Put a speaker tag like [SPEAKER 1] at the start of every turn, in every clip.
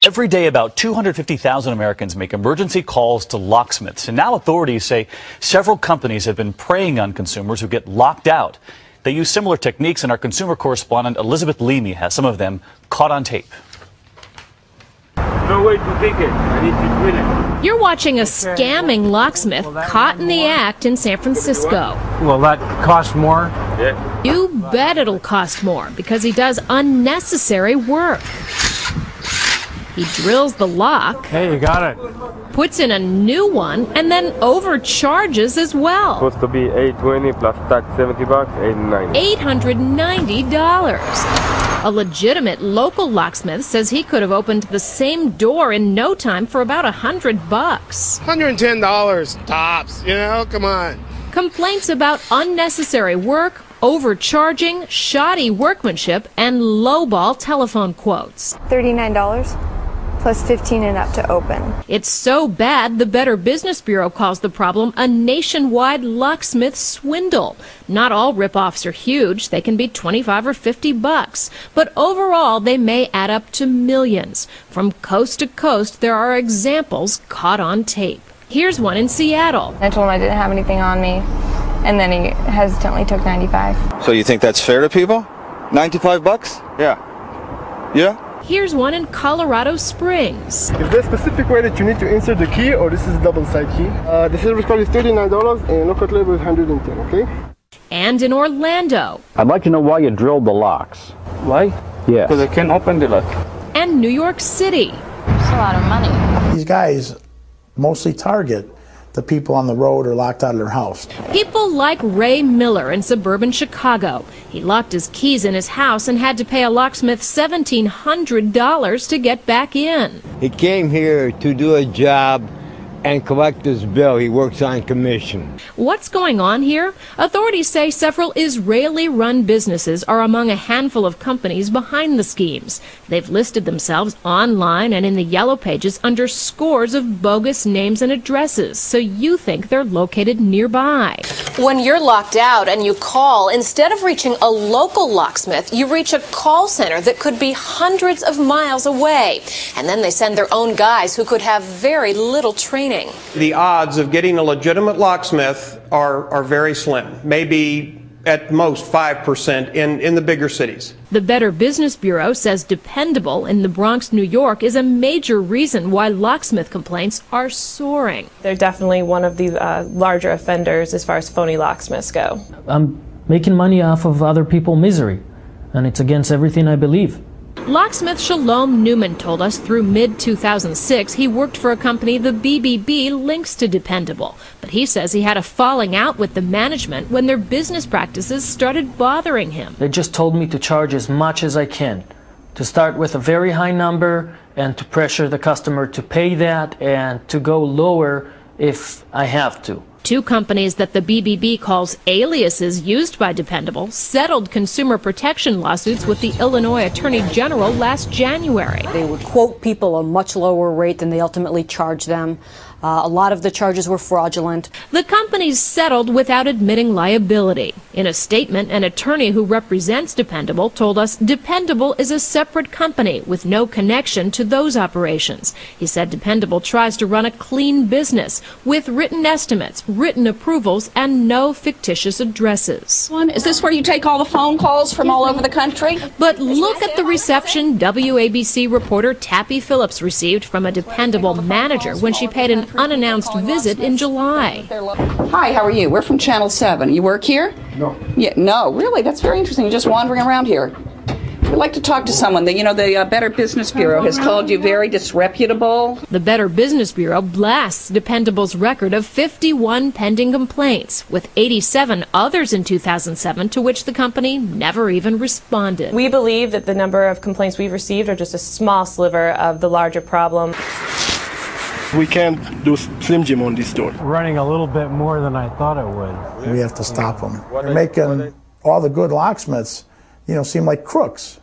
[SPEAKER 1] Every day, about 250,000 Americans make emergency calls to locksmiths. And now authorities say several companies have been preying on consumers who get locked out. They use similar techniques, and our consumer correspondent Elizabeth Leamy has some of them caught on tape.
[SPEAKER 2] No way to take it. I need to twin it.
[SPEAKER 3] You're watching a scamming locksmith caught in the act in San Francisco.
[SPEAKER 4] Will that cost more?
[SPEAKER 2] Yeah.
[SPEAKER 3] You bet it'll cost more because he does unnecessary work. He drills the lock.
[SPEAKER 4] Hey, you got it.
[SPEAKER 3] Puts in a new one and then overcharges as well.
[SPEAKER 2] Supposed to be $820 plus tax $70, $890.
[SPEAKER 3] $890. A legitimate local locksmith says he could have opened the same door in no time for about $100.
[SPEAKER 5] $110 tops, you know, come on.
[SPEAKER 3] Complaints about unnecessary work, overcharging, shoddy workmanship, and lowball telephone quotes.
[SPEAKER 6] $39 plus $15 and up to open.
[SPEAKER 3] It's so bad, the Better Business Bureau calls the problem a nationwide locksmith swindle. Not all ripoffs are huge. They can be $25 or $50. But overall, they may add up to millions. From coast to coast, there are examples caught on tape. Here's one in Seattle.
[SPEAKER 6] I told him I didn't have anything on me, and then he hesitantly took $95.
[SPEAKER 7] So you think that's fair to people? $95? Yeah. Yeah?
[SPEAKER 3] Here's one in Colorado Springs.
[SPEAKER 8] Is there a specific way that you need to insert the key, or this is a double-side key? The silver card is $39 and no cut label is $110, okay?
[SPEAKER 3] And in Orlando.
[SPEAKER 9] I'd like to know why you drilled the locks.
[SPEAKER 2] Why?
[SPEAKER 9] Yes.
[SPEAKER 2] Because I can't open the lock.
[SPEAKER 3] And New York City.
[SPEAKER 6] It's a lot of money.
[SPEAKER 10] These guys mostly target the people on the road or locked out of their house.
[SPEAKER 3] People like Ray Miller in suburban Chicago. He locked his keys in his house and had to pay a locksmith $1,700 to get back in.
[SPEAKER 11] He came here to do a job and collect his bill. He works on commission.
[SPEAKER 3] What's going on here? Authorities say several Israeli-run businesses are among a handful of companies behind the schemes. They've listed themselves online and in the yellow pages under scores of bogus names and addresses, so you think they're located nearby.
[SPEAKER 12] When you're locked out and you call, instead of reaching a local locksmith, you reach a call center that could be hundreds of miles away. And then they send their own guys who could have very little training.
[SPEAKER 13] The odds of getting a legitimate locksmith are very slim, maybe at most 5% in the bigger cities.
[SPEAKER 3] The Better Business Bureau says Dependable in the Bronx, New York is a major reason why locksmith complaints are soaring.
[SPEAKER 14] They're definitely one of the larger offenders as far as phony locksmiths go.
[SPEAKER 15] I'm making money off of other people's misery, and it's against everything I believe.
[SPEAKER 3] Locksmith Shalom Newman told us through mid-2006 he worked for a company the BBB links to Dependable. But he says he had a falling out with the management when their business practices started bothering him.
[SPEAKER 15] They just told me to charge as much as I can, to start with a very high number and to pressure the customer to pay that and to go lower if I have to.
[SPEAKER 3] Two companies that the BBB calls aliases used by Dependable settled consumer protection lawsuits with the Illinois Attorney General last January.
[SPEAKER 16] They would quote people a much lower rate than they ultimately charged them. A lot of the charges were fraudulent.
[SPEAKER 3] The companies settled without admitting liability. In a statement, an attorney who represents Dependable told us Dependable is a separate company with no connection to those operations. He said Dependable tries to run a clean business with written estimates, written approvals, and no fictitious addresses.
[SPEAKER 17] Is this where you take all the phone calls from all over the country?
[SPEAKER 3] But look at the reception WABC reporter Tappy Phillips received from a Dependable manager when she paid an unannounced visit in July.
[SPEAKER 17] Hi, how are you? We're from Channel 7. You work here?
[SPEAKER 8] No.
[SPEAKER 17] Yeah, no, really? That's very interesting. You're just wandering around here. We'd like to talk to someone. The Better Business Bureau has called you very disreputable.
[SPEAKER 3] The Better Business Bureau blasts Dependable's record of 51 pending complaints, with 87 others in 2007 to which the company never even responded.
[SPEAKER 14] We believe that the number of complaints we've received are just a small sliver of the larger problem.
[SPEAKER 8] We can't do Slim Jim on this door.
[SPEAKER 4] Running a little bit more than I thought it would.
[SPEAKER 10] We have to stop them. They're making all the good locksmiths, seem like crooks.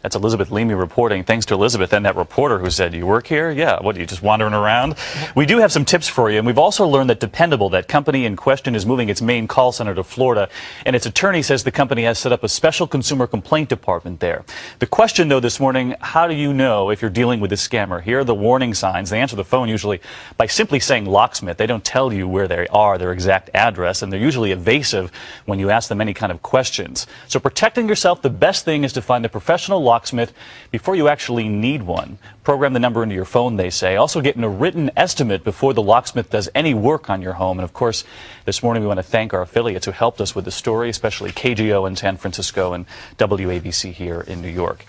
[SPEAKER 1] That's Elizabeth Leamy reporting. Thanks to Elizabeth and that reporter who said, you work here? Yeah. What, are you just wandering around? We do have some tips for you, and we've also learned that Dependable, that company in question, is moving its main call center to Florida, and its attorney says the company has set up a special consumer complaint department there. The question, though, this morning, how do you know if you're dealing with a scammer? Here are the warning signs. They answer the phone usually by simply saying Locksmith. They don't tell you where they are, their exact address, and they're usually evasive when you ask them any kind of questions. So protecting yourself, the best thing is to find a professional locksmith before you actually need one. Program the number into your phone, they say. Also get a written estimate before the locksmith does any work on your home. And of course, this morning we want to thank our affiliates who helped us with the story, especially KGO in San Francisco and WABC here in New York.